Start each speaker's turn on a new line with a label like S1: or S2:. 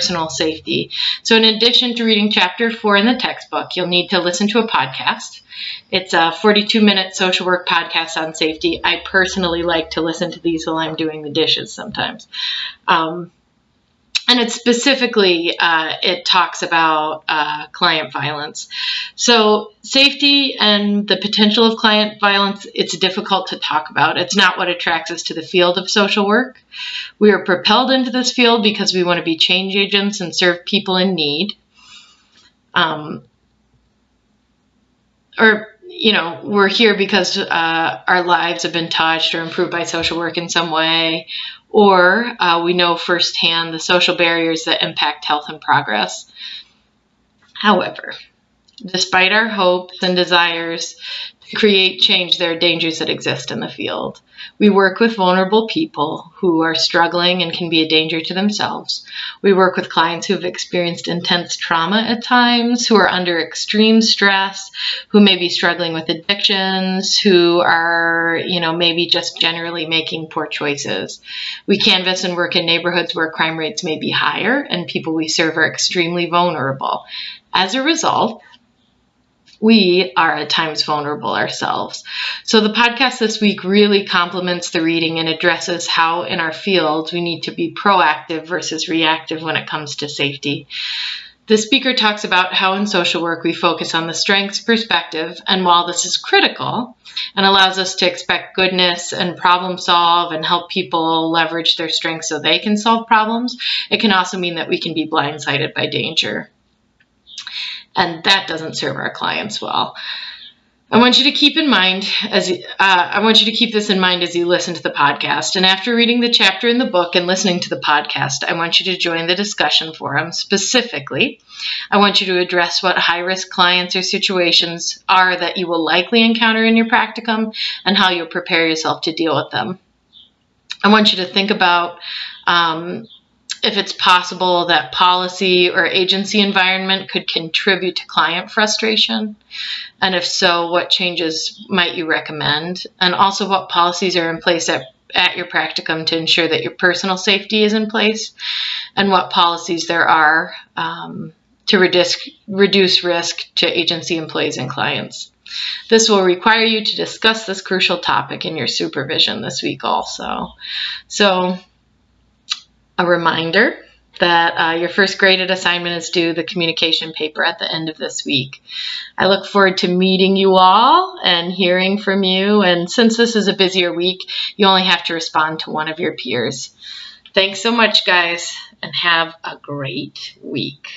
S1: personal safety. So in addition to reading chapter 4 in the textbook, you'll need to listen to a podcast. It's a 42-minute social work podcast on safety. I personally like to listen to these while I'm doing the dishes sometimes. And it's specifically, it talks about client violence. So safety and the potential of client violence, it's difficult to talk about. It's not what attracts us to the field of social work. We are propelled into this field because we want to be change agents and serve people in need. We're here because our lives have been touched or improved by social work in some way, or we know firsthand the social barriers that impact health and progress. However, despite our hopes and desires to create change, there are dangers that exist in the field. We work with vulnerable people who are struggling and can be a danger to themselves. We work with clients who have experienced intense trauma at times, who are under extreme stress, who may be struggling with addictions, who are, maybe just generally making poor choices. We canvass and work in neighborhoods where crime rates may be higher and people we serve are extremely vulnerable. As a result, we are at times vulnerable ourselves. So the podcast this week really complements the reading and addresses how in our field we need to be proactive versus reactive when it comes to safety. The speaker talks about how in social work we focus on the strengths perspective, and while this is critical and allows us to expect goodness and problem solve and help people leverage their strengths so they can solve problems, it can also mean that we can be blindsided by danger. And that doesn't serve our clients well. I want you to keep this in mind as you listen to the podcast. And after reading the chapter in the book and listening to the podcast, I want you to join the discussion forum. Specifically, I want you to address what high-risk clients or situations are that you will likely encounter in your practicum and how you'll prepare yourself to deal with them. I want you to think about if it's possible that policy or agency environment could contribute to client frustration. And if so, what changes might you recommend? And also what policies are in place at your practicum to ensure that your personal safety is in place, and what policies there are to reduce risk to agency employees and clients. This will require you to discuss this crucial topic in your supervision this week also. So, a reminder that your first graded assignment is due the communication paper at the end of this week. I look forward to meeting you all and hearing from you. And since this is a busier week, you only have to respond to one of your peers. Thanks so much, guys, and have a great week.